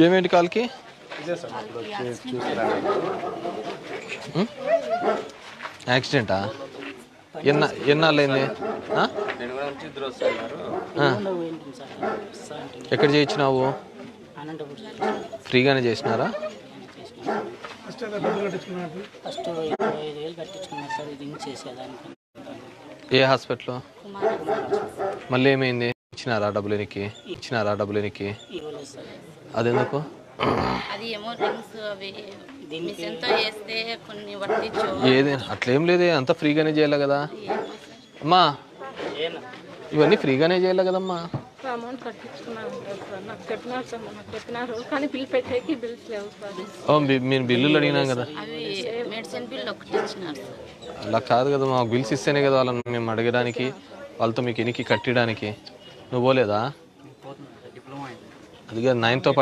ఏమేంటి కాల్కి? యాక్సిడెంటా? ఎన్నాళ్ళైంది? ఎక్కడ చేయించినావు? ఫ్రీగానే చేసినారా? ఏ హాస్పిటల్? మళ్ళీ ఏమైంది? ఇచ్చినారా డబ్బులు ఎనికి? అదెందుకు? ఏది అట్లేం లేదే, అంతా ఫ్రీగానే చేయాలి కదా అమ్మా. ఇవన్నీ ఫ్రీగానే చేయాలి కదమ్మా. అమౌంట్ కట్టించుకున్నాను సార్, నాకు చెప్పినారు సార్, నాకు చెప్పినారు కానీ బిల్ పెట్టేకి బిల్స్ లేవు సార్. మేము బిల్లులు అడిగినాం కదా. అలా కాదు కదా, మాకు బిల్స్ ఇస్తేనే కదా వాళ్ళని మేము అడగడానికి, వాళ్ళతో మీకు ఎనికి కట్టడానికి. నువ్వు పోలేదా? అది 9తో పాటు